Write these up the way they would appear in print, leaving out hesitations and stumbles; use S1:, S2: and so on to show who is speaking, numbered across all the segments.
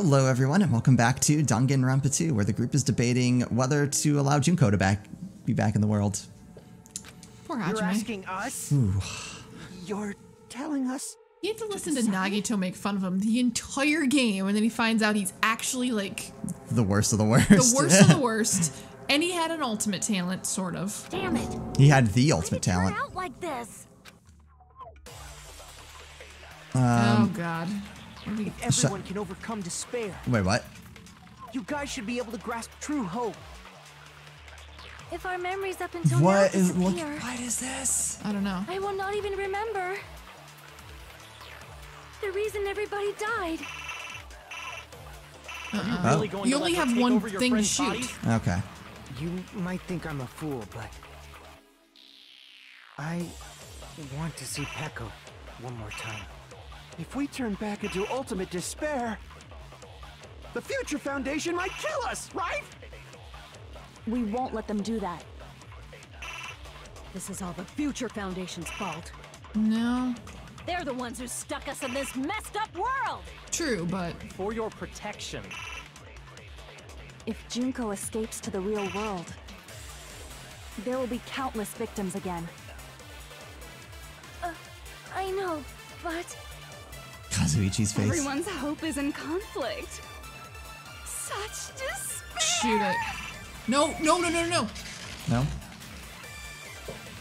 S1: Hello everyone and welcome back to Danganronpa 2, where the group is debating whether to allow Junko to be back in the world.
S2: Poor Hajime.
S3: You're asking us?
S1: Ooh.
S3: You're telling us?
S2: He had to listen to Nagito make fun of him the entire game, and then he finds out he's actually like
S1: the worst of the worst.
S2: The worst of the worst. And he had an ultimate talent, sort of.
S4: Damn it.
S1: He had the ultimate talent.
S4: Out like this?
S2: Oh god.
S3: If everyone can overcome despair.
S1: Wait, what?
S3: You guys should be able to grasp true hope.
S4: If our memories up until
S1: What
S4: now
S1: is
S4: disappear,
S1: what is this?
S2: I don't know.
S4: I will not even remember the reason everybody died.
S1: Oh.
S2: You only have one thing to shoot.
S1: Okay.
S3: You might think I'm a fool, but I want to see Peko one more time. If we turn back into ultimate despair, the Future Foundation might kill us, right?
S5: We won't let them do that. This is all the Future Foundation's fault.
S2: No.
S4: They're the ones who stuck us in this messed up world.
S2: True, but
S6: for your protection.
S5: If Junko escapes to the real world, there will be countless victims again.
S4: I know, but
S1: Kazuichi's face.
S5: Everyone's hope is in conflict. Such despair.
S2: shoot it. No.
S1: No?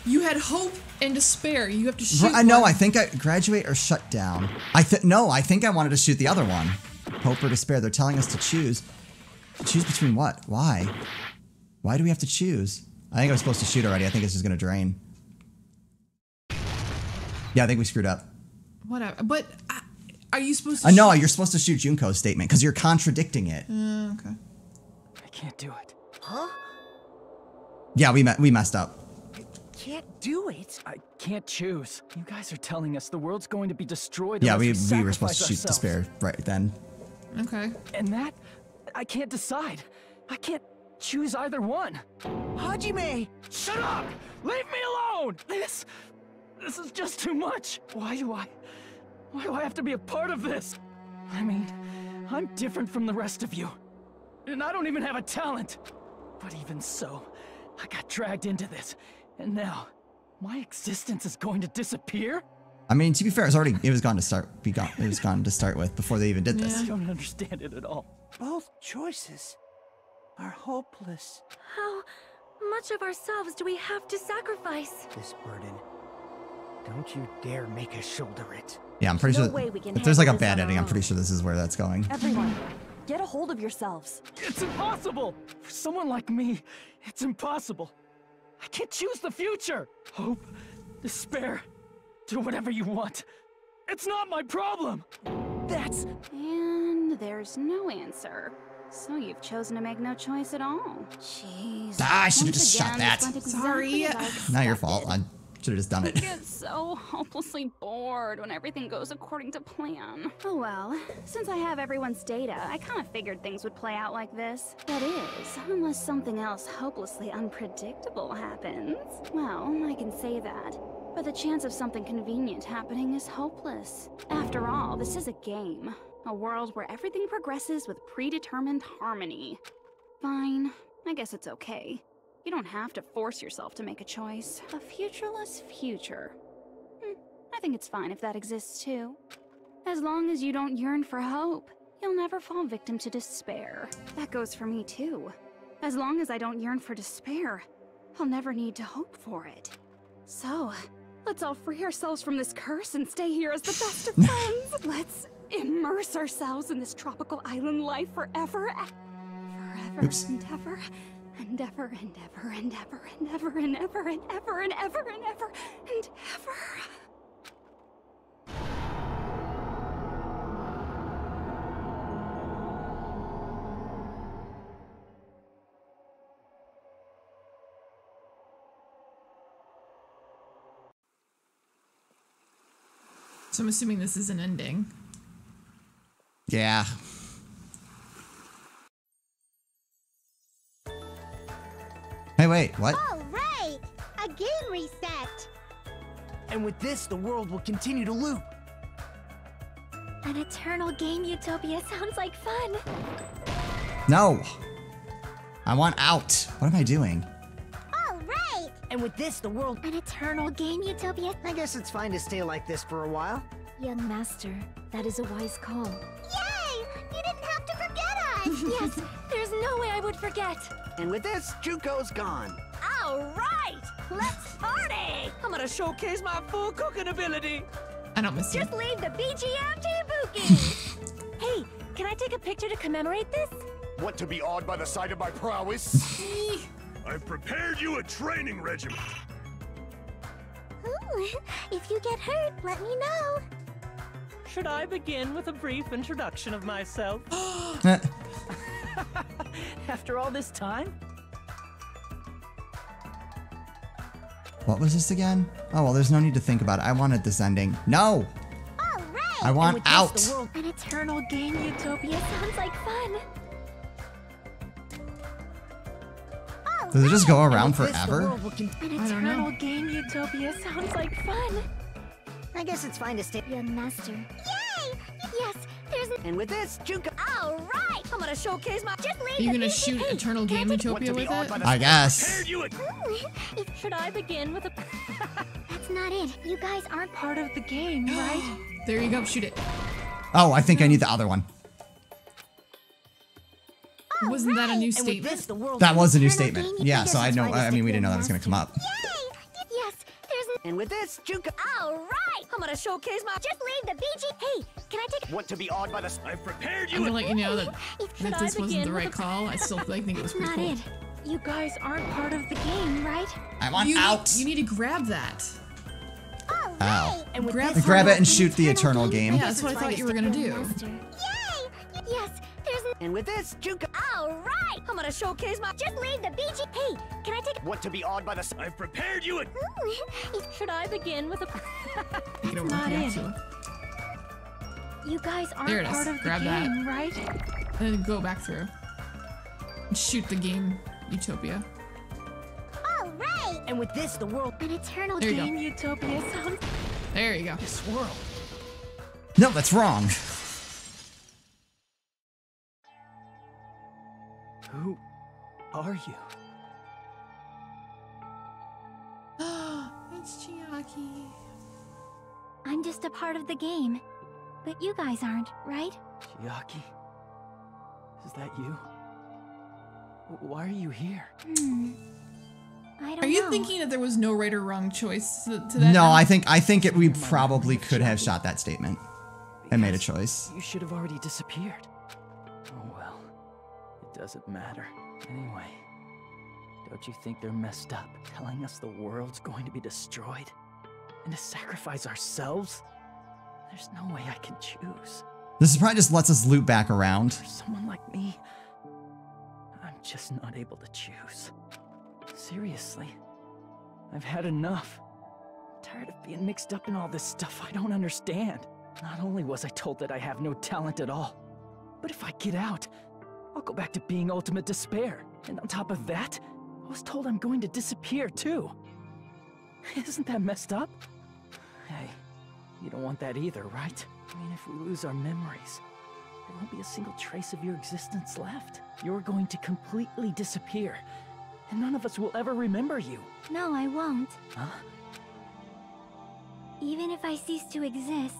S2: You had hope and despair. You have to shoot.
S1: I know, I think I graduate or shut down. I think I wanted to shoot the other one. Hope or despair. They're telling us to choose. Choose between what? Why? Why do we have to choose? I think I was supposed to shoot already. I think it's just gonna drain. Yeah, I think we screwed up.
S2: Whatever. But are you supposed to
S1: No, you're supposed to shoot Junko's statement because you're contradicting it.
S2: Okay.
S6: I can't do it.
S3: Huh?
S1: Yeah, we messed up.
S3: Can't do it.
S6: I can't choose. You guys are telling us the world's going to be destroyed.
S1: Yeah,
S6: unless
S1: we were supposed to shoot
S6: sacrifice
S1: despair right then.
S2: Okay.
S6: And that, I can't decide. I can't choose either one.
S3: Hajime!
S6: Shut up! Leave me alone! This is just too much. Why do I have to be a part of this? I mean, I'm different from the rest of you. And I don't even have a talent. But even so, I got dragged into this. And now, my existence is going to disappear?
S1: I mean, to be fair, it was gone to start. It was gone to start with before they even did this.
S6: I don't understand it at all.
S3: Both choices are hopeless.
S4: How much of ourselves do we have to sacrifice?
S3: This burden, don't you dare make us shoulder it.
S1: Yeah, I'm pretty
S5: No
S1: sure.
S5: way we can
S1: If there's like a
S5: handle this
S1: bad
S5: on our
S1: ending, I'm
S5: own.
S1: pretty sure this is where that's going.
S5: Everyone, get a hold of yourselves.
S6: It's impossible! For someone like me, it's impossible. I can't choose the future! Hope, despair, do whatever you want. It's not my problem!
S3: That's...
S7: And there's no answer. So you've chosen to make no choice at all.
S4: Jeez.
S1: I should have
S7: Once
S1: just shot
S7: again,
S1: that.
S7: this went exactly
S2: Sorry.
S7: as I
S1: Not your
S7: expected.
S1: fault. I should have just done
S7: I
S1: it.
S7: get so hopelessly bored when everything goes according to plan. Oh well, since I have everyone's data, I kind of figured things would play out like this. That is, unless something else hopelessly unpredictable happens. Well, I can say that. But the chance of something convenient happening is hopeless. After all, this is a game. A world where everything progresses with predetermined harmony. Fine, I guess it's okay. You don't have to force yourself to make a choice. A futureless future. I think it's fine if that exists too. As long as you don't yearn for hope, you'll never fall victim to despair. That goes for me too. As long as I don't yearn for despair, I'll never need to hope for it. So, let's all free ourselves from this curse and stay here as the best of friends. Let's immerse ourselves in this tropical island life forever. Forever and ever. And ever and ever and ever and ever and ever and ever and ever and ever and ever.
S2: So I'm assuming this is an ending.
S1: Yeah. Hey, wait, what?
S8: All right! A game reset!
S3: And with this, the world will continue to loop.
S4: An eternal game utopia sounds like fun.
S1: No. I want out. What am I doing?
S8: All right.
S3: And with this, the world...
S4: An eternal game utopia.
S3: I guess it's fine to stay like this for a while.
S5: Young master, that is a wise call.
S8: Yay! You didn't have to forget us.
S5: Yes, there's no way I would forget.
S3: And with this, Junko's gone.
S9: All right, let's party! I'm gonna showcase my full cooking ability.
S2: I don't miss you.
S4: Just leave the BGM to Ibuki.
S5: Hey, can I take a picture to commemorate this?
S10: Want to be awed by the sight of my prowess? I've prepared you a training regimen.
S4: Ooh, if you get hurt, let me know.
S9: Should I begin with a brief introduction of myself?
S6: After all this time?
S1: What was this again? Oh, well, there's no need to think about it. I wanted this ending. No!
S8: All right.
S1: I want out!
S4: An eternal game utopia sounds like fun.
S1: Does it just go around
S3: With this, the
S1: forever?
S3: world will
S4: An eternal game utopia sounds like fun.
S3: I guess it's fine to stay...
S4: Young master.
S8: Yay!
S4: Yes, there's...
S3: And with this, Junko...
S9: All right, I'm gonna showcase my...
S4: Just leave
S2: Are you
S4: the
S2: gonna
S4: BGM.
S2: shoot Eternal Game Utopia with it?
S1: I guess.
S8: Ooh,
S5: Should I begin with a...
S4: that's not it. You guys aren't
S5: part of the game, right?
S2: There you go, shoot it.
S1: Oh, I think I need the other one.
S2: Wasn't that a new
S3: And with
S2: statement?
S3: this, the world...
S1: That was a new
S4: Eternal
S1: statement.
S4: game
S1: Yeah,
S4: utopia
S1: so I
S4: sounds
S1: know.
S4: fine to
S1: I mean,
S4: stick
S1: we didn't know
S4: with
S1: that was gonna come up.
S4: Yay! Yes, there's...
S3: And with this, Junko...
S9: All right, I'm gonna showcase my...
S4: Just leave the BG... Hey, can I take...
S10: Want to be awed by the... I've prepared
S2: I'm
S10: you
S2: gonna let you know that
S5: Should
S2: if this
S5: I
S2: wasn't
S5: begin
S2: the
S5: with
S2: right
S5: a-
S2: call, I still think it was pretty
S4: Not
S2: cool.
S4: it.
S5: You guys aren't part of the game, right?
S1: I want
S2: You,
S1: out!
S2: you need to grab that.
S8: all
S1: Ow.
S8: right.
S3: And with
S2: Grab
S3: this...
S1: Grab it and shoot the eternal game.
S2: Yeah, that's what I thought you were gonna do.
S4: Master.
S8: Yay!
S4: Yes, there's...
S3: And with this, Junko...
S9: All right, I'm gonna showcase my...
S4: Just leave the BG... Hey, can I take...
S10: Want to be awed by the... I've prepared you a...
S4: Ooh,
S5: Should I begin with a...
S2: Take it over
S5: not
S2: to
S5: it.
S2: Yatsua.
S5: You guys
S2: There
S5: aren't
S2: it is.
S5: part of the
S2: Grab that.
S5: game, right?
S2: And then go back through. And shoot the game Utopia.
S8: All right.
S3: And with this, the world...
S4: An eternal
S2: There you go.
S4: game utopia sounds...
S2: There you go.
S3: This world...
S1: No, that's wrong.
S6: Who are you?
S2: It's Chiaki.
S4: I'm just a part of the game. But you guys aren't, right?
S6: Chiaki? Is that you? Why are you here?
S4: I don't know.
S2: Are you thinking that there was no right or wrong choice to that?
S1: No, I think we probably could have shot that statement and made a choice.
S6: You should have already disappeared. Oh well, it doesn't matter. Anyway, don't you think they're messed up, telling us the world's going to be destroyed? And to sacrifice ourselves? There's no way I can choose.
S1: This probably just lets us loop back around.
S6: For someone like me, I'm just not able to choose. Seriously, I've had enough. I'm tired of being mixed up in all this stuff I don't understand. Not only was I told that I have no talent at all, but if I get out, I'll go back to being ultimate despair. And on top of that, I was told I'm going to disappear too. Isn't that messed up? Hey, you don't want that either, right? I mean, if we lose our memories, there won't be a single trace of your existence left. You're going to completely disappear, and none of us will ever remember you.
S4: No, I won't.
S6: Huh?
S4: Even if I cease to exist,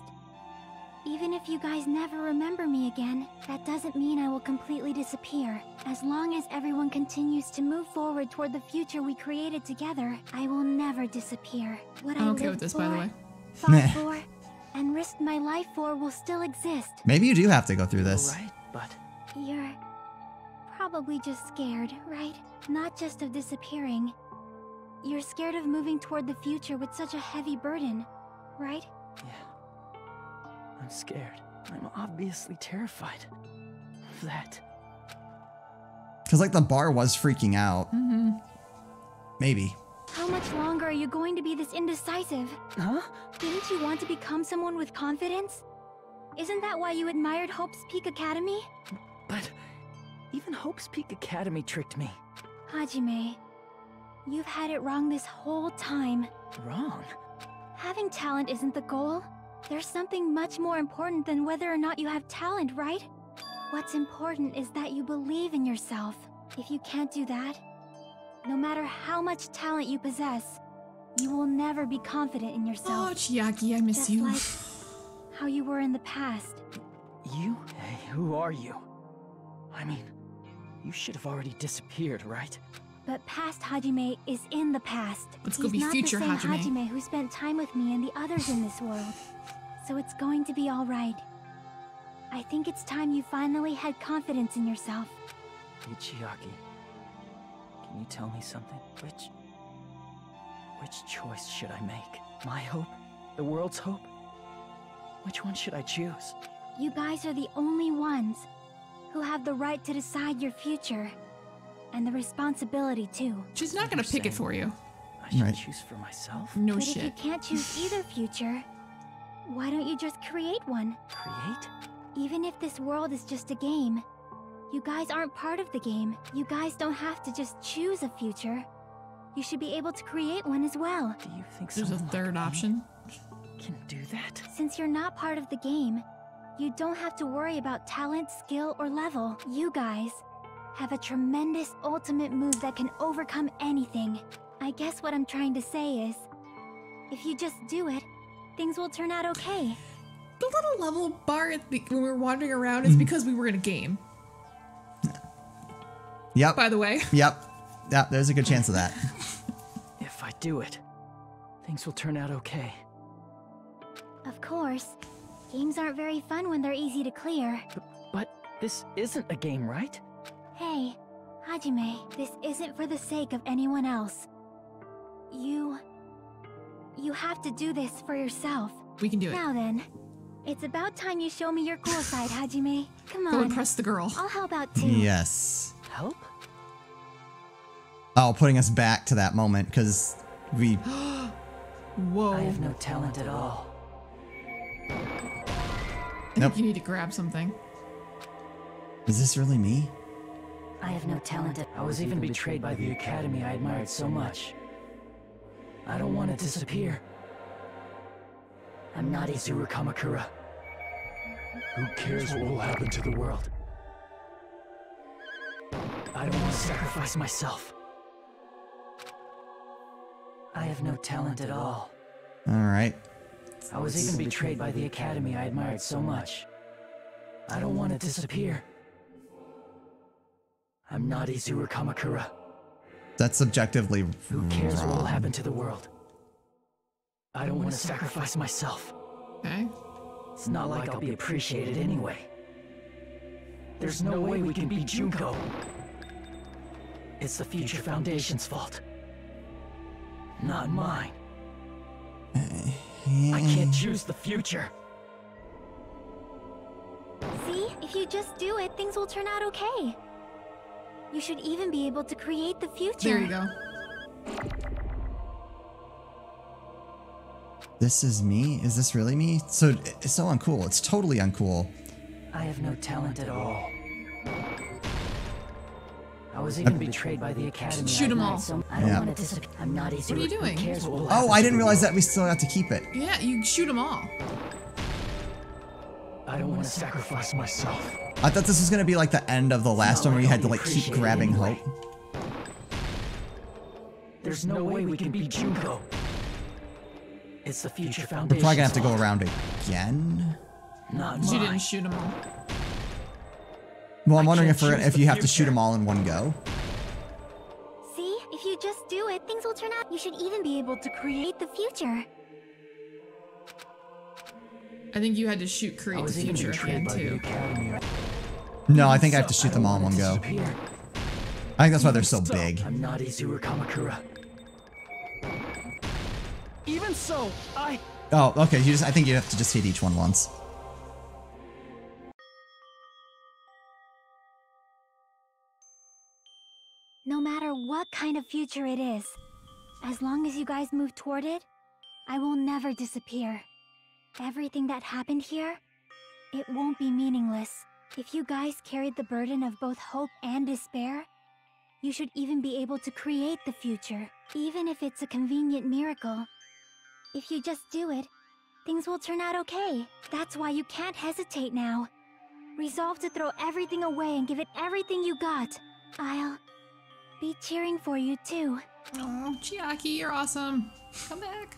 S4: even if you guys never remember me again, that doesn't mean I will completely disappear. As long as everyone continues to move forward toward the future we created together, I will never disappear. What
S2: I'm
S4: I
S2: okay
S4: lived
S2: with this,
S4: for,
S2: by the way.
S4: fought for, and risked my life for will still exist.
S1: Maybe you do have to go through this.
S6: Right, but
S4: You're probably just scared, right? Not just of disappearing. You're scared of moving toward the future with such a heavy burden, right?
S6: yeah, I'm scared. I'm obviously terrified of that.
S1: Because, like, the bar was freaking out.
S2: Mm-hmm.
S1: Maybe.
S4: How much longer are you going to be this indecisive?
S6: Huh?
S4: Didn't you want to become someone with confidence? Isn't that why you admired Hope's Peak Academy?
S6: But even Hope's Peak Academy tricked me.
S4: Hajime, you've had it wrong this whole time.
S6: Wrong?
S4: Having talent isn't the goal. There's something much more important than whether or not you have talent, right? What's important is that you believe in yourself. If you can't do that, no matter how much talent you possess, you will never be confident in yourself.
S2: Oh, Chiaki, I miss
S4: Just
S2: you.
S4: like how you were in the past.
S6: You? Hey, who are you? I mean, you should have already disappeared, right?
S4: But past Hajime is in the past.
S2: Let's
S4: He's
S2: go be
S4: not
S2: future
S4: the same
S2: Hajime.
S4: Hajime who spent time with me and the others in this world. So it's going to be alright. I think it's time you finally had confidence in yourself.
S6: Hey, Chiaki. Can you tell me something? Which choice should I make? My hope? The world's hope? Which one should I choose?
S4: You guys are the only ones who have the right to decide your future. And the responsibility, too.
S2: She's not gonna pick it for you.
S6: I should
S1: Right.
S6: choose for myself?
S2: No
S4: But if you
S2: shit.
S4: can't choose either future, why don't you just create one?
S6: Create?
S4: Even if this world is just a game, you guys aren't part of the game. You guys don't have to just choose a future. You should be able to create one as well.
S6: Do you think
S2: There's a
S6: someone
S2: third
S6: like me
S2: option.
S6: can do that?
S4: Since you're not part of the game, you don't have to worry about talent, skill, or level. You guys have a tremendous ultimate move that can overcome anything. I guess what I'm trying to say is, if you just do it, things will turn out okay.
S2: The little level bar when we were wandering around is because we were in a game.
S1: Yep.
S2: By the way.
S1: Yep. Yep, there's a good chance of that.
S6: If I do it, things will turn out okay.
S4: Of course, games aren't very fun when they're easy to clear.
S6: But this isn't a game, right?
S4: Hey, Hajime, this isn't for the sake of anyone else. You have to do this for yourself.
S2: We can do it.
S4: Now then, it's about time you show me your cool side, Hajime. Come on.
S2: Go impress the girl.
S4: I'll help out too.
S1: Yes.
S6: Help?
S1: Oh, putting us back to that moment, because we...
S2: Whoa.
S6: I have no talent at all.
S2: I
S1: Nope.
S2: think you need to grab something.
S1: Is this really me?
S5: I have no talent at
S6: I was even betrayed by the academy I admired so much. I don't want to disappear. I'm not Izuru Kamakura.
S10: Who cares what will happen to the world?
S6: I don't want to sacrifice myself. I have no talent at all.
S1: Alright.
S6: I was even betrayed by the academy I admired so much. I don't want to disappear. I'm not Izuru Kamakura.
S1: That's objectively
S6: Who cares what will
S1: wrong.
S6: happen to the world? I don't want to sacrifice myself.
S2: Okay.
S6: It's not like I'll be appreciated anyway. There's no way we can beat Junko. It's the Future Foundation's fault. Not mine. I can't choose the future.
S4: See? If you just do it, things will turn out okay. You should even be able to create the future.
S2: There you go.
S1: This is me? Is this really me? So, it's so uncool. It's totally uncool.
S6: I have no talent at all. I was even betrayed by the academy.
S2: Shoot 'em all.
S6: I don't
S1: Yeah.
S6: want to disappear. I'm not Izuru.
S2: What are you doing?
S6: Who cares what will
S1: Oh,
S6: happen
S1: I
S6: to
S1: didn't
S6: the
S1: realize
S6: world?
S1: that we still have to keep it.
S2: Yeah, you shoot them all.
S6: I don't want to sacrifice myself.
S1: I thought this was going to be like the end of the last one where you had to like keep
S6: Appreciate it
S1: grabbing
S6: anyway.
S1: hope.
S6: There's no way we can beat Junko. It's the Future
S1: We're
S6: Foundation.
S1: probably going to have to go around again.
S6: Not
S2: You
S6: mine.
S2: didn't shoot them all.
S1: Well, I'm
S6: I
S1: wondering
S6: can't choose
S1: if
S6: the
S1: you have to shoot
S6: future.
S1: them all in one go.
S4: See? If you just do it, things will turn out. You should even be able to create the future.
S2: I think you had to shoot
S6: I
S2: create the
S6: was even
S2: future
S6: betrayed
S2: again
S6: by the
S2: too.
S6: academy.
S1: No, I think I have to
S6: So,
S1: shoot them all in
S6: don't
S1: one
S6: wanna
S1: go.
S6: disappear.
S1: I think that's why they're so big.
S6: I'm not Izuru Kamakura.
S9: Even so,
S1: Oh, okay. I think you have to just hit each one once.
S4: No matter what kind of future it is, as long as you guys move toward it, I will never disappear. Everything that happened here, it won't be meaningless. If you guys carried the burden of both hope and despair, you should even be able to create the future, even if it's a convenient miracle. If you just do it, things will turn out okay. That's why you can't hesitate now. Resolve to throw everything away and give it everything you got. I'll be cheering for you too.
S2: Oh, Chiaki, you're awesome. Come back.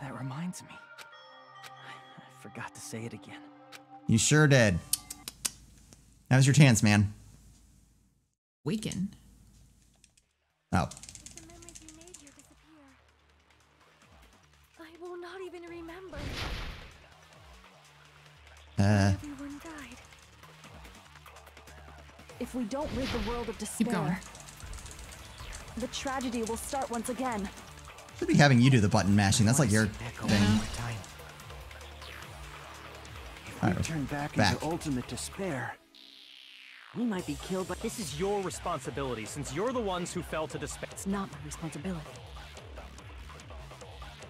S6: That reminds me. I forgot to say it again.
S1: You sure did. That was your chance, man.
S2: Waken.
S1: Oh.
S4: The memories you made here disappear. I will not even remember. Everyone died.
S5: If we don't rid the world of
S2: Keep going.
S5: despair, the tragedy will start once again.
S1: Should be having you do the button mashing. That's like your
S3: Echo
S1: thing.
S3: one more time. If we
S1: Alright,
S3: turn back
S1: back.
S3: into ultimate despair,
S9: We might be killed, but this is your responsibility since you're the ones who fell to despair.
S5: It's not my responsibility.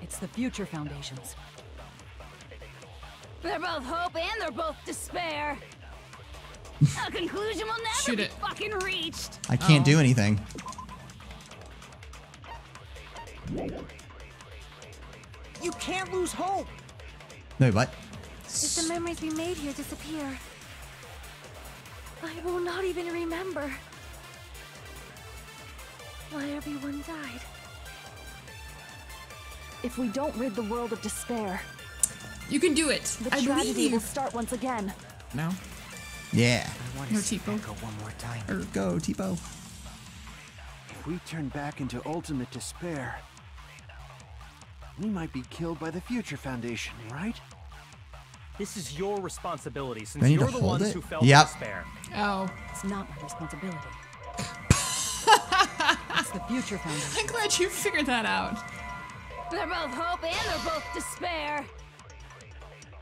S5: It's the Future Foundation's.
S7: They're both hope and they're both despair. A conclusion will never
S2: Shoot
S7: be
S2: it.
S7: fucking reached.
S1: I can't do anything.
S9: You can't lose hope.
S1: No, what?
S4: If the memories we made here disappear, I will not even remember why everyone died.
S5: If we don't rid the world of despair,
S2: You can do it.
S5: the
S2: I believe
S5: tragedy will
S2: you.
S5: start once again.
S2: No.
S1: Yeah.
S3: I want
S2: No,
S3: to see
S2: Tipo.
S3: Echo one more time.
S1: Or go, Tipo.
S3: If we turn back into ultimate despair, we might be killed by the Future Foundation, right?
S9: This is your responsibility since
S1: Do I need
S9: you're
S1: to
S9: the
S1: hold
S9: ones
S1: it?
S9: who fell
S1: Yep.
S9: to despair.
S2: Oh.
S5: It's not my responsibility. It's the Future Foundation.
S2: I'm glad you figured that out.
S7: They're both hope and they're both despair.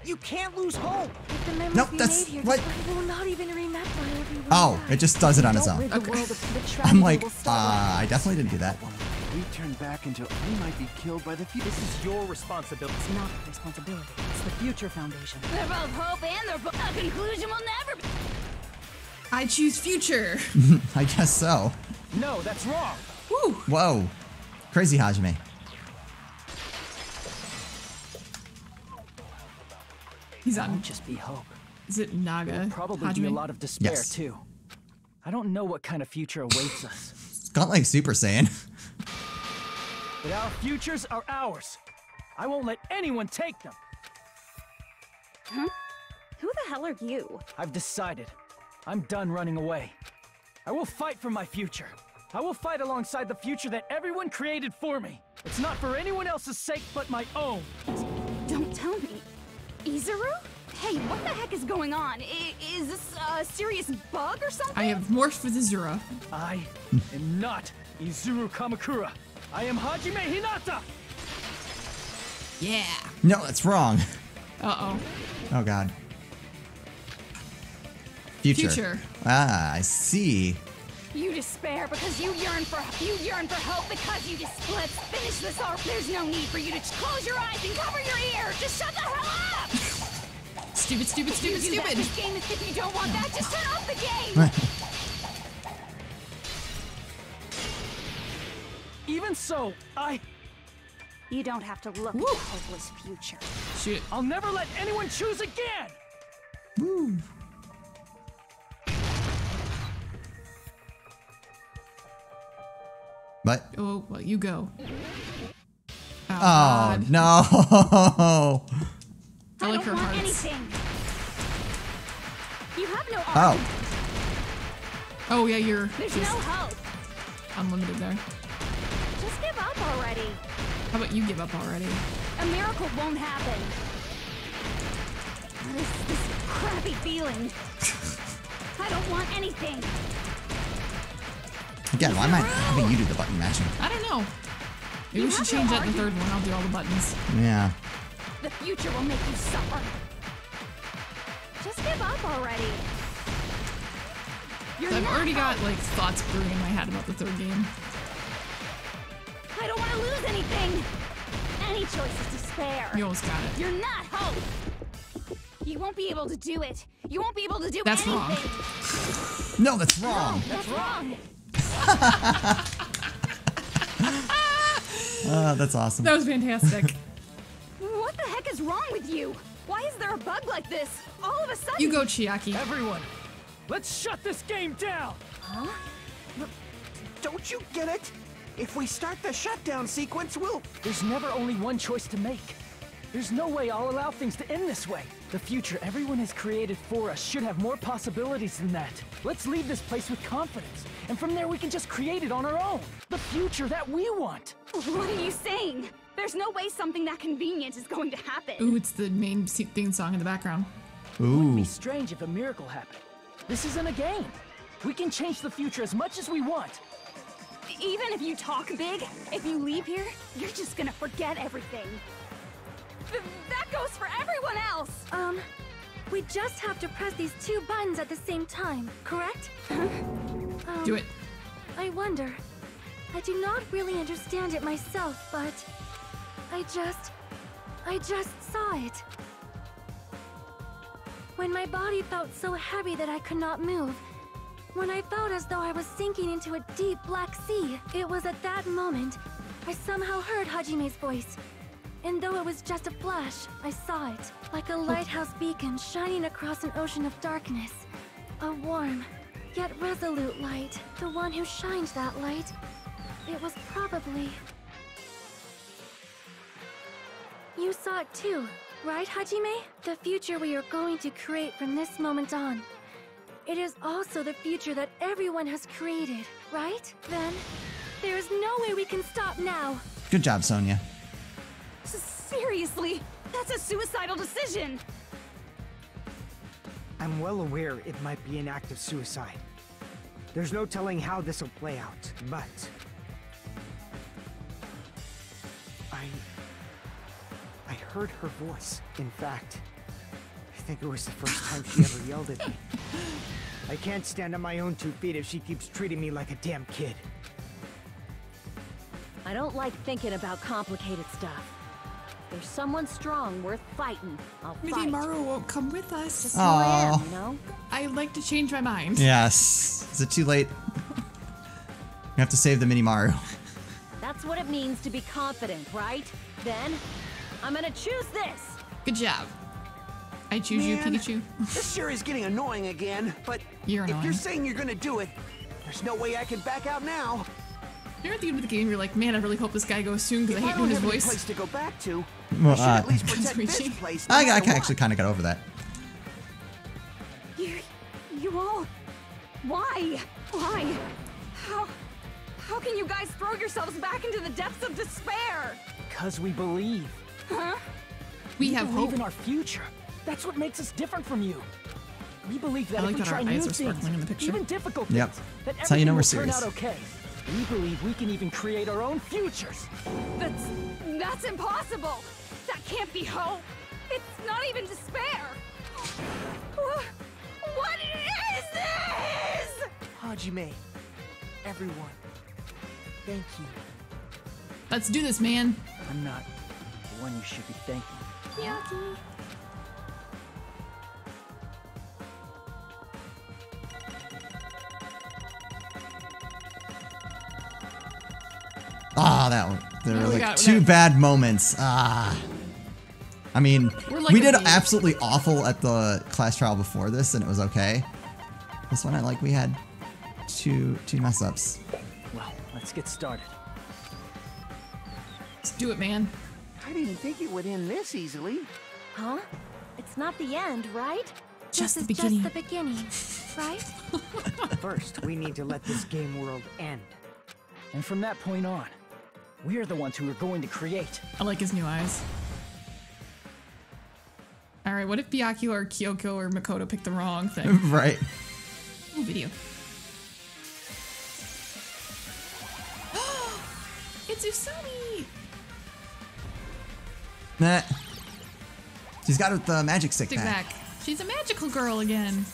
S9: You can't lose hope.
S4: If the memories
S1: Nope,
S4: we
S1: that's-
S4: made here
S1: what?
S4: I will not even remember why everyone
S1: Oh,
S4: died.
S1: it just does it on its
S5: Don't
S1: own.
S5: rid the
S2: Okay.
S5: world of the tragedy
S1: I'm like,
S5: will start
S1: I definitely didn't do that.
S3: If we turn back into, we might be killed by the Future.
S9: This is your responsibility.
S5: It's not my responsibility. It's the Future Foundation.
S7: They're both hope and they're both. A conclusion will never be.
S2: I choose future.
S1: I guess so.
S9: No, that's wrong.
S2: Woo.
S1: Whoa. Crazy Hajime.
S2: He's on.
S6: Won't just be hope.
S2: Is it Naga?
S6: Probably be a
S2: Hajime?
S6: lot of despair
S1: Yes.
S6: too. I don't know what kind of future awaits us,
S1: It's got like Super Saiyan.
S6: but our futures are ours. I won't let anyone take them.
S7: Huh? Who the hell are you?
S6: I've decided. I'm done running away. I will fight for my future. I will fight alongside the future that everyone created for me. It's not for anyone else's sake but my own.
S7: Don't tell me. Izuru? Hey, what the heck is going on? Is this a serious bug or something?
S2: I have morphed with Azura.
S6: I am not Izuru Kamakura. I am Hajime Hinata!
S2: Yeah.
S1: No, that's wrong.
S2: Uh-oh.
S1: Oh, God. Future.
S2: Future.
S1: Ah, I see.
S7: You despair because you yearn for hope because you just let's finish this off. There's no need for you to close your eyes and cover your ears. Just shut the hell up.
S2: Stupid, stupid, stupid,
S7: You do that
S2: stupid.
S7: this game if you don't want that, just turn off the game.
S6: Even so,
S7: You don't have to look
S2: Woo.
S7: at the hopeless future.
S2: Shoot.
S6: I'll never let anyone choose again!
S1: Woo. What?
S2: Oh, well, you go. Oh,
S1: Oh,
S2: God.
S1: no.
S2: I like
S7: don't
S2: her
S7: want
S2: hearts.
S7: anything. You have no
S1: Oh.
S7: arm.
S2: Oh, yeah, you're
S7: There's no
S2: just
S7: hope.
S2: unlimited there.
S7: Just give up already.
S2: How about you give up already?
S7: A miracle won't happen. This crappy feeling. I don't want anything.
S1: Again, why am I having you do the button mashing?
S2: I don't know. Maybe we should
S7: have no
S2: change that in the
S7: argument.
S2: third one. I'll do all the buttons.
S1: Yeah.
S7: The future will make you suffer. Just give up already. You're
S2: I've
S7: not
S2: already got
S7: hope.
S2: like thoughts brewing in my head about the third game.
S7: I don't want to lose anything. Any choice is despair.
S2: You almost got it.
S7: You're not hope. You won't be able to do it. You won't be able to do
S2: That's wrong.
S7: anything.
S1: No, that's wrong.
S7: That's wrong.
S1: That's awesome.
S2: That was fantastic.
S7: What the heck is is wrong with you? Why is there a bug like this? All of a sudden.
S2: You go, Chiaki.
S6: Everyone, let's shut this game down!
S3: Huh? Don't you get it? If we start the shutdown sequence, we'll...
S6: There's never only one choice to make. There's no way I'll allow things to end this way. The future everyone has created for us should have more possibilities than that. Let's leave this place with confidence, and from there we can just create it on our own. The future that we want.
S7: What are you saying? There's no way something that convenient is going to happen.
S2: Ooh, it's the main theme song in the background.
S6: It would be
S1: Ooh.
S6: strange if a miracle happened. This isn't a game. We can change the future as much as we want.
S7: Even if you talk big, if you leave here, you're just gonna forget everything. That goes for everyone else!
S4: We just have to press these 2 buttons at the same time, correct?
S2: Do it.
S4: I wonder. I do not really understand it myself, but I just saw it. When my body felt so heavy that I could not move, when I felt as though I was sinking into a deep black sea, it was at that moment I somehow heard Hajime's voice. And though it was just a flash, I saw it, like a lighthouse beacon shining across an ocean of darkness. A warm, yet resolute light. The one who shined that light, it was probably... You saw it too, right, Hajime? The future we are going to create from this moment on. It is also the future that everyone has created, right? Then, there is no way we can stop now.
S1: Good job, Sonia.
S7: Seriously, that's a suicidal decision.
S3: I'm well aware it might be an act of suicide. There's no telling how this will play out, but... I heard her voice. In fact, I think it was the first time she ever yelled at me. I can't stand on my own 2 feet if she keeps treating me like a damn kid.
S11: I don't like thinking about complicated stuff. There's someone strong worth fighting. I'll
S2: Maybe
S11: fight.
S2: Maru won't come with us.
S11: Just who I am,
S1: Aw.
S11: you know?
S2: I'd like to change my mind.
S1: Yes. Is it too late? We have to save the Minimaru.
S11: That's what it means to be confident, right? Then, I'm gonna choose this.
S2: Good job. I choose you,
S3: Man,
S2: Pikachu.
S3: This sure is getting annoying again, but
S2: You're
S3: if
S2: annoying.
S3: you're saying you're gonna do it, there's no way I can back out now.
S2: You're at the end of the game, you're like, man, I really hope this guy goes soon because I
S3: If
S2: hate
S3: I don't
S2: doing his
S3: have any
S2: voice.
S3: place to go back to,
S1: Well,
S3: I should at least protect
S2: Screechy.
S3: this place. No
S1: I
S3: matter what.
S1: actually kind of got over that.
S7: You all... Why? Why? How can you guys throw yourselves back into the depths of despair?
S6: Because we believe.
S7: Huh?
S2: We have
S6: believe
S2: hope.
S6: in our future. That's what makes us different from you. We believe that
S2: I like
S6: if we
S2: that
S6: try
S2: our
S6: new
S2: eyes are
S6: things,
S2: sparkling in the picture.
S6: even difficult
S1: Yep.
S6: things, that
S1: That's how you know
S6: everything
S1: we're
S6: will turn
S1: serious.
S6: out okay. We believe we can even create our own futures.
S7: That's impossible. That can't be hope. It's not even despair. What is this?
S3: Hajime, everyone, thank you.
S2: Let's do this, man.
S6: I'm not the one you should be thanking.
S4: Yuki.
S1: Ah, that one. There were
S2: we
S1: like
S2: got
S1: 2
S2: that.
S1: bad moments. Ah. I mean,
S2: We're like
S1: we
S2: a
S1: did
S2: bee.
S1: absolutely awful at the class trial before this, and it was okay. This one, we had two mess ups.
S6: Well, let's get started.
S2: Let's do it, man.
S3: I didn't think it would end this easily.
S11: Huh? It's not the end, right?
S2: Just
S4: This
S2: the
S4: is
S2: beginning.
S4: just the beginning, right?
S3: First, we need to let this game world end.
S6: And from that point on, we're the ones who are going to create.
S2: I like his new eyes. Alright, what if Byakuya or Kyoko or Makoto picked the wrong thing?
S1: Right.
S2: Ooh, video. It's Usami!
S1: Nah. She's got the magic stick
S2: Stick
S1: back.
S2: back. She's a magical girl again.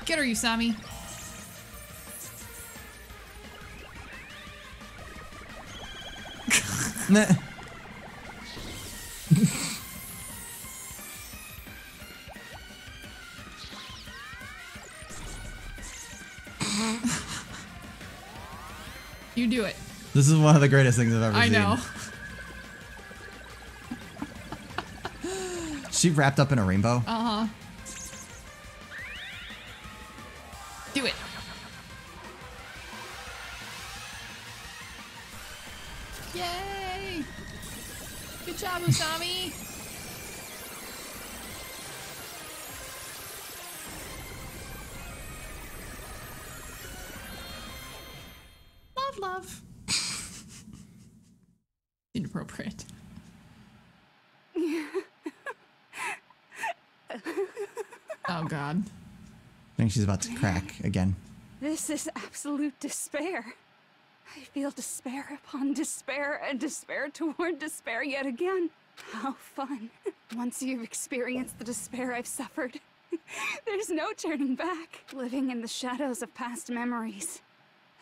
S2: Get her, Usami.
S1: Nah.
S2: You do it.
S1: This is one of the greatest things I've ever seen.
S2: I know.
S1: She wrapped up in a rainbow.
S2: Uh-huh. Do it. Yay! Good job, Usami. Love. Inappropriate. Oh, God.
S1: I think she's about to crack again.
S7: This is absolute despair. I feel despair upon despair and despair toward despair yet again. How fun. Once you've experienced the despair I've suffered, there's no turning back. Living in the shadows of past memories.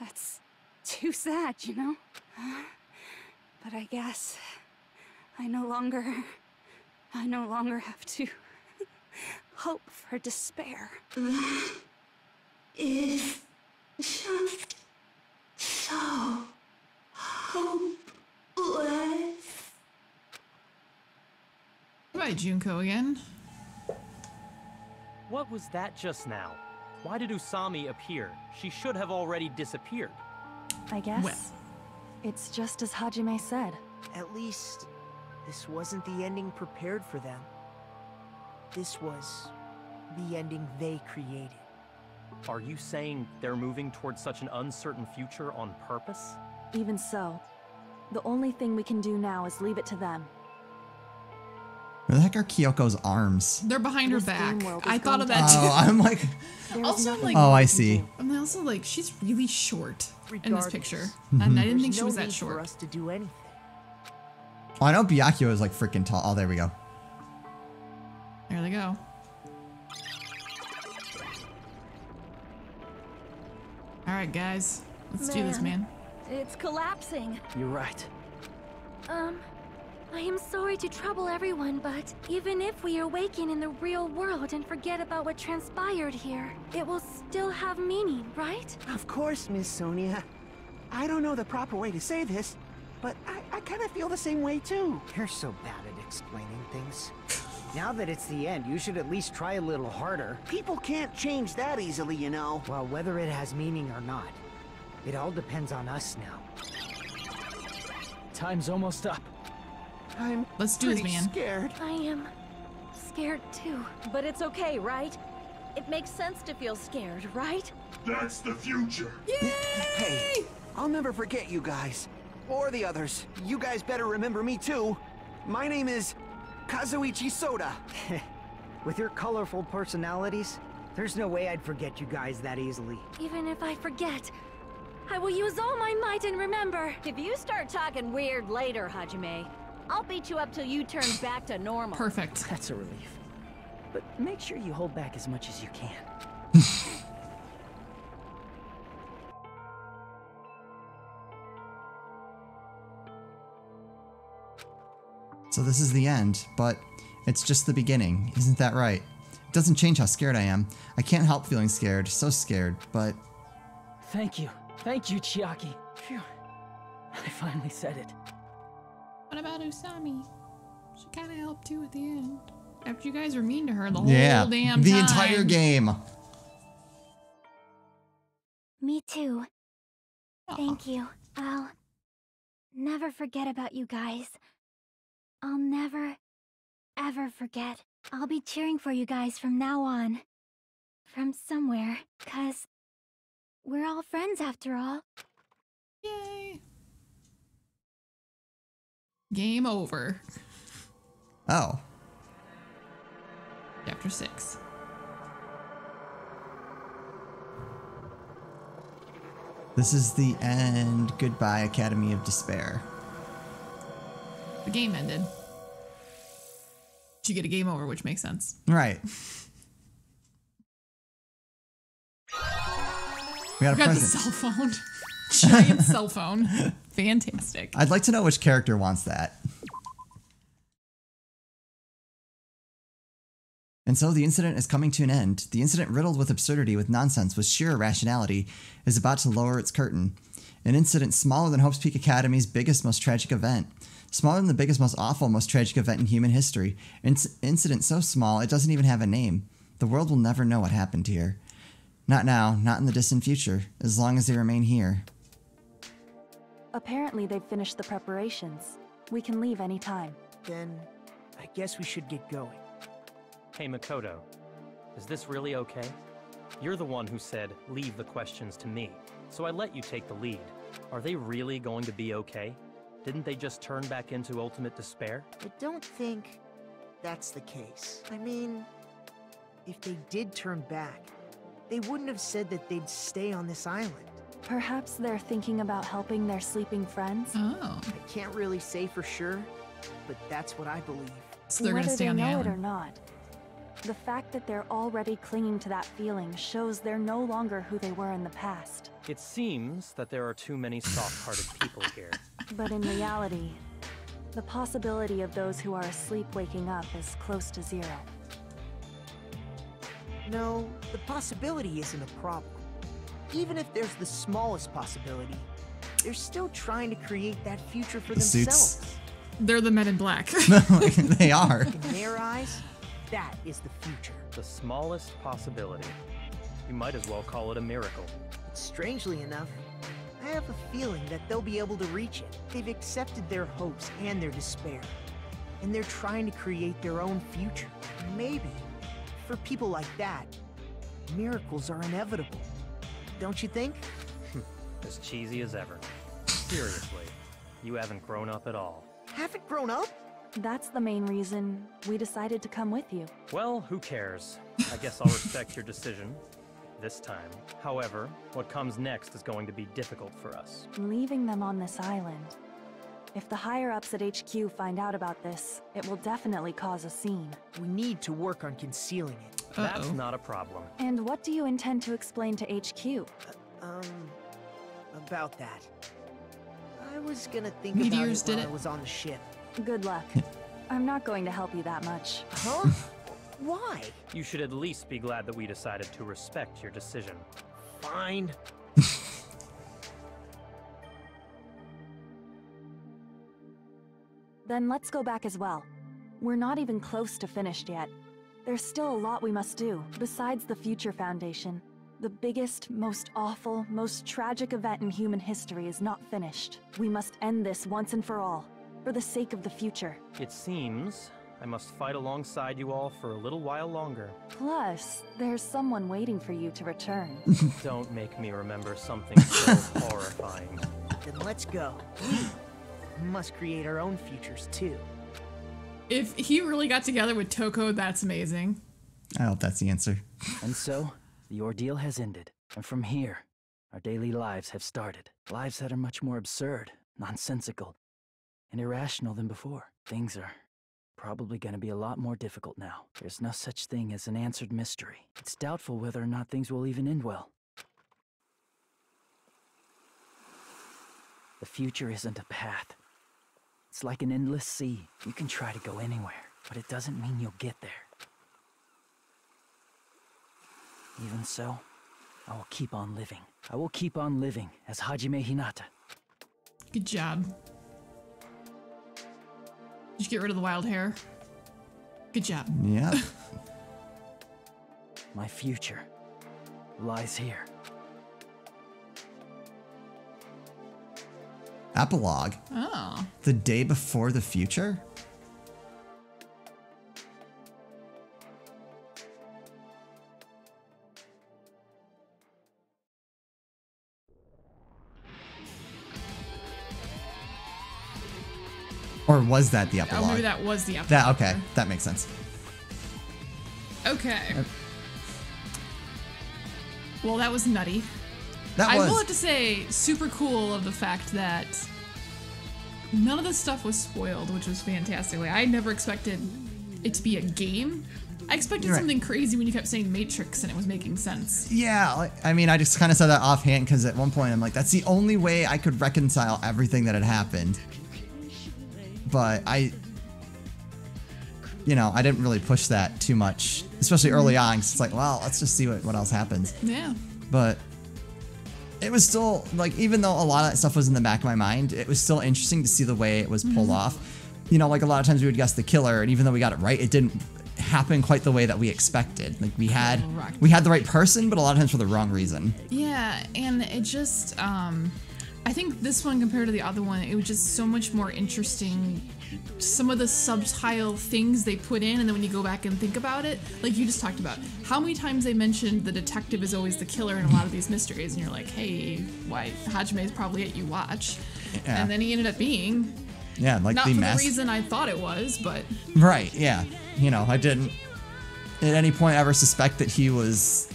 S7: That's too sad, you know? But I guess I no longer have to hope for despair.
S12: Is just so hopeless.
S2: Bye, Junko again.
S13: What was that just now? Why did Usami appear? She should have already disappeared.
S5: I guess
S2: Well.
S5: it's just as Hajime said.
S3: At least, this wasn't the ending prepared for them. This was the ending they created.
S13: Are you saying they're moving towards such an uncertain future on purpose?
S5: Even so, the only thing we can do now is leave it to them.
S1: Where the heck are Kyoko's arms?
S2: They're behind her
S5: This
S2: back.
S5: game world is
S2: I thought of
S5: going
S2: that
S5: to-
S2: too.
S1: Oh, I'm like,
S5: There is
S2: Also,
S5: nothing
S2: like-
S1: oh,
S5: we
S1: I
S5: can
S1: see.
S5: do.
S2: And also, like, she's really short in this
S3: Regardless,
S2: picture. And I didn't think
S3: There's
S2: she
S3: no
S2: was that
S3: need for
S2: short.
S3: us to do anything.
S1: Oh, I know Byakuya is like freaking tall. Oh, there we go.
S2: There they go. Alright, guys. Let's do this, man.
S11: It's collapsing.
S6: You're right.
S4: I am sorry to trouble everyone, but even if we awaken in the real world and forget about what transpired here, it will still have meaning, right?
S3: Of course, Miss Sonia. I don't know the proper way to say this, but I kind of feel the same way too. You're so bad at explaining things. Now that it's the end, you should at least try a little harder. People can't change that easily, you know. Well, whether it has meaning or not, it all depends on us now.
S6: Time's almost up.
S3: I'm
S2: Let's do this,
S3: pretty
S2: man.
S3: scared.
S4: I am scared too.
S11: But it's okay, right? It makes sense to feel scared, right?
S10: That's the future.
S3: Hey, I'll never forget you guys. Or the others. You guys better remember me too. My name is Kazuichi Soda. With your colorful personalities, there's no way I'd forget you guys that easily.
S4: Even if I forget, I will use all my might and remember.
S11: If you start talking weird later, Hajime, I'll beat you up till you turn back to normal.
S2: Perfect.
S6: That's a relief. But make sure you hold back as much as you can.
S1: So this is the end, but it's just the beginning. Isn't that right? It doesn't change how scared I am. I can't help feeling scared, so scared, but...
S6: Thank you. Thank you, Chiaki. Phew. I finally said it.
S2: What about Usami? She kind of helped too at the end. After you guys were mean to her the whole
S1: yeah,
S2: damn
S1: the
S2: time.
S1: entire game.
S4: Me too.
S2: Aw.
S4: Thank you. I'll never forget about you guys. I'll never, ever forget. I'll be cheering for you guys from now on. From somewhere, 'cause we're all friends after all.
S2: Yay. Game over.
S1: Oh.
S2: Chapter 6.
S1: This is the end. Goodbye, Academy of Despair.
S2: The game ended. You get a game over, which makes sense.
S1: Right. We got a
S2: We got the
S1: present.
S2: cell phone. Giant cell phone. Fantastic.
S1: I'd like to know which character wants that. And so the incident is coming to an end. The incident riddled with absurdity, with nonsense, with sheer irrationality, is about to lower its curtain. An incident smaller than Hope's Peak Academy's biggest, most tragic event. Smaller than the biggest, most awful, most tragic event in human history. Incident so small, it doesn't even have a name. The world will never know what happened here. Not now, not in the distant future, as long as they remain here.
S5: Apparently they've finished the preparations. We can leave any time.
S3: Then, I guess we should get going.
S13: Hey, Makoto. Is this really okay? You're the one who said, leave the questions to me. So I let you take the lead. Are they really going to be okay? Didn't they just turn back into ultimate despair?
S3: I don't think that's the case. I mean, if they did turn back, they wouldn't have said that they'd stay on this island.
S5: Perhaps they're thinking about helping their sleeping friends?
S2: Oh.
S3: I can't really say for sure, but that's what I believe.
S2: So they're gonna stay on the
S5: island.
S2: island.
S5: Whether they know it or not, the fact that they're already clinging to that feeling shows they're no longer who they were in the past.
S13: It seems that there are too many soft-hearted people here.
S5: But in reality, the possibility of those who are asleep waking up is close to zero.
S3: No, the possibility isn't a problem. Even if there's the smallest possibility, they're still trying to create that future for themselves.
S2: They're the Men in Black.
S1: They are.
S3: In their eyes, that is the future.
S13: The smallest possibility. You might as well call it a miracle.
S3: But strangely enough, I have a feeling that they'll be able to reach it. They've accepted their hopes and their despair, and they're trying to create their own future. Maybe, for people like that, miracles are inevitable. Don't you think?
S13: As cheesy as ever. Seriously, you haven't grown up at all.
S3: Haven't grown up?
S5: That's the main reason we decided to come with you.
S13: Well, who cares? I guess I'll respect your decision. This time. However, what comes next is going to be difficult for us.
S5: Leaving them on this island. If the higher-ups at HQ find out about this, it will definitely cause a scene.
S3: We need to work on concealing it.
S13: That's not a problem.
S5: And what do you intend to explain to HQ?
S3: About that. I was gonna think
S2: Meteors
S3: about it
S2: did
S3: while
S2: it.
S3: I was on the ship.
S5: Good luck. I'm not going to help you that much.
S3: Huh? Why?
S13: You should at least be glad that we decided to respect your decision.
S3: Fine.
S5: Then let's go back as well. We're not even close to finished yet. There's still a lot we must do, besides the Future Foundation. The biggest, most awful, most tragic event in human history is not finished. We must end this once and for all, for the sake of the future.
S13: It seems I must fight alongside you all for a little while longer.
S5: Plus, there's someone waiting for you to return.
S13: Don't make me remember something so horrifying.
S3: Then let's go. We must create our own futures too.
S2: If he really got together with Toko, that's amazing.
S1: I hope that's the answer.
S6: And so, the ordeal has ended. And from here, our daily lives have started. Lives that are much more absurd, nonsensical, and irrational than before. Things are probably going to be a lot more difficult now. There's no such thing as an answered mystery. It's doubtful whether or not things will even end well. The future isn't a path. It's like an endless sea. You can try to go anywhere, but it doesn't mean you'll get there. Even so, I will keep on living. I will keep on living as Hajime Hinata.
S2: Good job. Did you get rid of the wild hair? Good job.
S1: Yeah.
S6: My future lies here.
S1: Epilogue.
S2: Oh.
S1: The day before the future? Or was that the epilogue?
S2: Oh, maybe that was the epilogue.
S1: That, okay, that makes sense.
S2: Okay. Well, that was nutty.
S1: I
S2: will have to say, super cool of the fact that none of this stuff was spoiled, which was fantastic. Like, I never expected it to be a game. I expected something crazy when you kept saying Matrix and it was making sense.
S1: Yeah, I mean, I just kind of said that offhand because at one point I'm like, that's the only way I could reconcile everything that had happened. But I didn't really push that too much, especially early on. 'Cause it's like, well, let's just see what else happens.
S2: Yeah.
S1: But it was still, like, even though a lot of that stuff was in the back of my mind, it was still interesting to see the way it was pulled off. You know, like, a lot of times we would guess the killer, and even though we got it right, it didn't happen quite the way that we expected. Like, we had the right person, but a lot of times for the wrong reason.
S2: Yeah, and it just, I think this one compared to the other one, it was just so much more interesting. Some of the subtle things they put in, and then when you go back and think about it, like you just talked about, how many times they mentioned the detective is always the killer in a lot of these mysteries, and you're like, hey, why, Hajime is probably it, you watch.
S1: Yeah.
S2: And then he ended up being,
S1: yeah, like
S2: not
S1: the
S2: for
S1: mess.
S2: the reason I thought it was, but...
S1: Right, yeah. You know, I didn't at any point ever suspect that he was,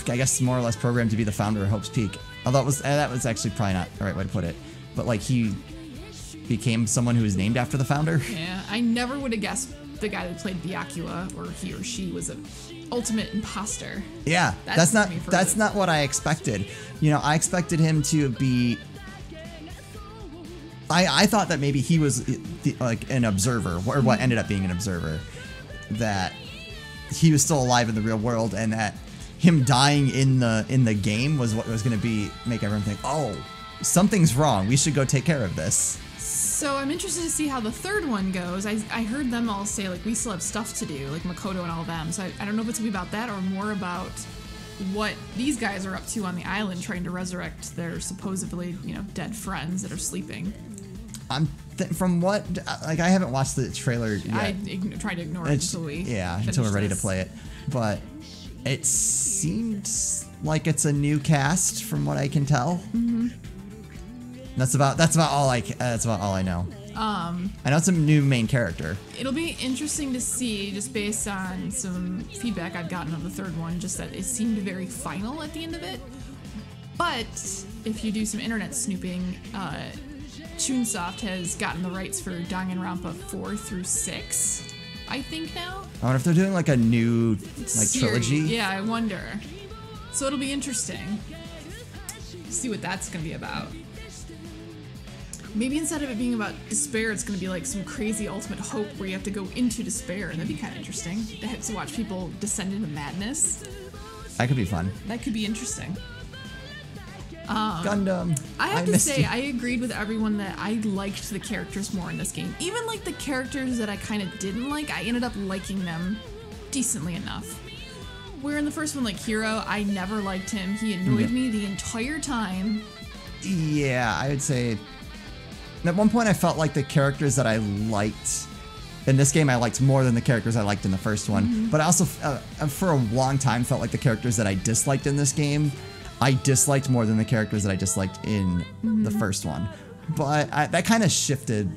S1: I guess, more or less programmed to be the founder of Hope's Peak. Although that was actually probably not the right way to put it. But, like, he became someone who was named after the founder.
S2: Yeah, I never would have guessed the guy that played Byakuya, or he or she, was an ultimate imposter.
S1: Yeah, that's not what I expected. You know, I expected him to be... I thought that maybe he was like an observer, or what ended up being an observer. That he was still alive in the real world, and that him dying in the game was what was going to make everyone think, oh, something's wrong. We should go take care of this.
S2: So I'm interested to see how the third one goes. I heard them all say, like, we still have stuff to do, like Makoto and all of them. So I don't know if it's going to be about that or more about what these guys are up to on the island, trying to resurrect their supposedly, you know, dead friends that are sleeping.
S1: From what, like, I haven't watched the trailer yet.
S2: I tried to ignore it until
S1: we're ready to play it. But it seemed like it's a new cast, from what I can tell. Mm-hmm. That's about all I know. I know it's a new main character.
S2: It'll be interesting to see, just based on some feedback I've gotten of the third one, just that it seemed very final at the end of it. But if you do some internet snooping, Chunsoft has gotten the rights for Danganronpa 4 through 6, I think now. I
S1: wonder if they're doing like a new trilogy.
S2: Yeah, I wonder. So it'll be interesting. See what that's gonna be about. Maybe instead of it being about despair, it's going to be like some crazy ultimate hope where you have to go into despair, and that'd be kind of interesting. They have to watch people descend into madness.
S1: That could be fun.
S2: That could be interesting.
S1: Gundam.
S2: I have to say, I agreed with everyone that I liked the characters more in this game. Even like the characters that I kind of didn't like, I ended up liking them decently enough. Where in the first one, like Hiro, I never liked him. He annoyed me the entire time.
S1: Yeah, I would say... At one point, I felt like the characters that I liked in this game, I liked more than the characters I liked in the first one. Mm-hmm. But I also, for a long time, felt like the characters that I disliked in this game, I disliked more than the characters that I disliked in the first one. But that kind of shifted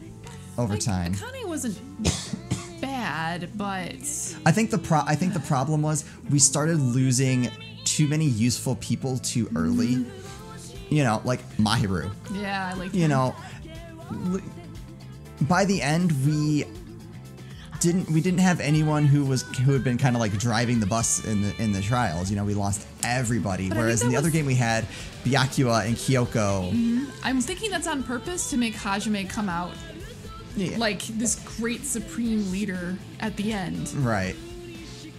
S1: over time.
S2: It kind of wasn't bad, but...
S1: I think the problem was we started losing too many useful people too early. You know, like Mahiru.
S2: Yeah, I like
S1: him. You know... By the end, we didn't have anyone who had been kind of like driving the bus in the trials. You know, we lost everybody. Whereas in the other game, we had Byakuya and Kyoko.
S2: Mm-hmm. I'm thinking that's on purpose to make Hajime come out like this great supreme leader at the end.
S1: Right.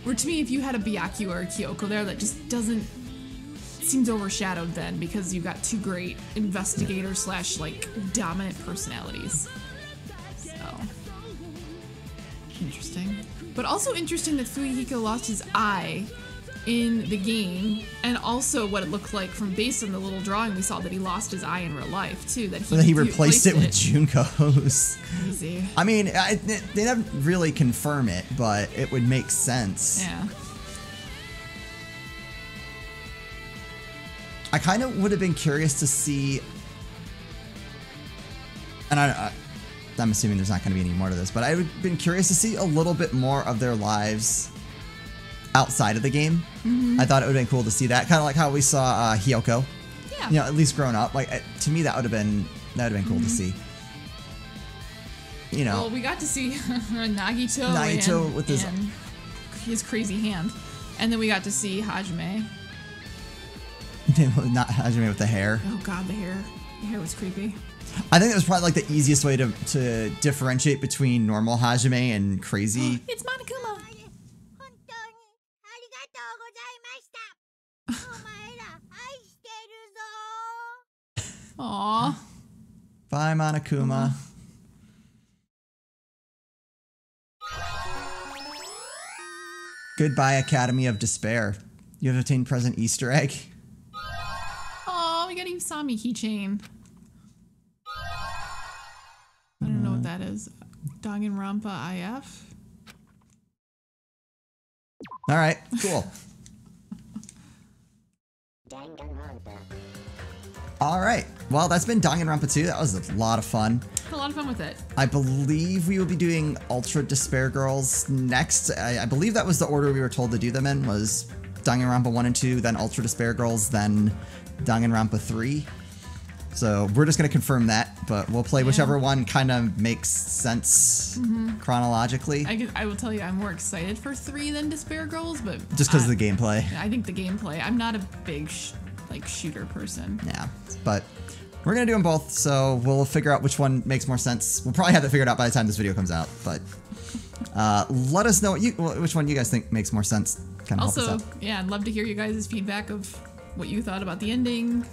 S2: Where to me, if you had a Byakuya or a Kyoko there, that just doesn't... seems overshadowed then, because you've got two great investigators / like dominant personalities. So interesting, but also interesting that Fuyuhiko lost his eye in the game, and also what it looked like from based on the little drawing we saw that he lost his eye in real life too. That he
S1: replaced it with Junko's.
S2: Crazy.
S1: I mean, they didn't really confirm it, but it would make sense.
S2: Yeah.
S1: I kind of would have been curious to see, and I'm assuming there's not going to be any more to this, but I would have been curious to see a little bit more of their lives outside of the game. Mm-hmm. I thought it would have been cool to see that, kind of like how we saw Hyoko. Yeah. You know, at least grown up. Like to me, that would have been cool to see. You know.
S2: Well, we got to see Nagito
S1: with
S2: his crazy hand, and then we got to see Hajime.
S1: Not Hajime with the hair.
S2: Oh god, the hair. The hair was creepy.
S1: I think that was probably like the easiest way to differentiate between normal Hajime and crazy.
S2: It's Monokuma. Aw.
S1: Bye, Monokuma. Goodbye, Academy of Despair. You have obtained present Easter egg.
S2: Oh, we got Usami keychain. I don't know what that is. Danganronpa IF.
S1: All right, cool. All right. Well, that's been Danganronpa 2. That was a lot of fun.
S2: Had a lot of fun with it.
S1: I believe we will be doing Ultra Despair Girls next. I believe that was the order we were told to do them in, was Danganronpa 1 and 2, then Ultra Despair Girls, then Danganronpa 3. So we're just going to confirm that, but we'll play whichever one kind of makes sense chronologically.
S2: I will tell you, I'm more excited for 3 than Despair Girls, but
S1: Just because of the gameplay.
S2: I think the gameplay. I'm not a big shooter person.
S1: Yeah, but we're going to do them both, so we'll figure out which one makes more sense. We'll probably have it figured out by the time this video comes out, but let us know which one you guys think makes more sense. Kind of
S2: Also,
S1: help us out.
S2: yeah, I'd love to hear you guys' feedback of what you thought about the ending,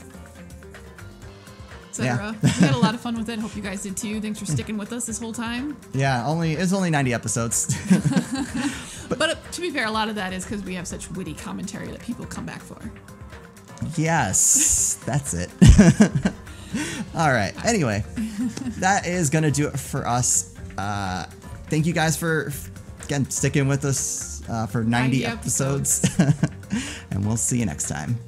S2: etc. We had a lot of fun with it. Hope you guys did too. Thanks for sticking with us this whole time.
S1: Yeah, it's only 90 episodes.
S2: But to be fair, a lot of that is because we have such witty commentary that people come back for.
S1: Yes, that's it. All right. Anyway, that is going to do it for us. Thank you guys for, again, sticking with us for 90 episodes. And we'll see you next time.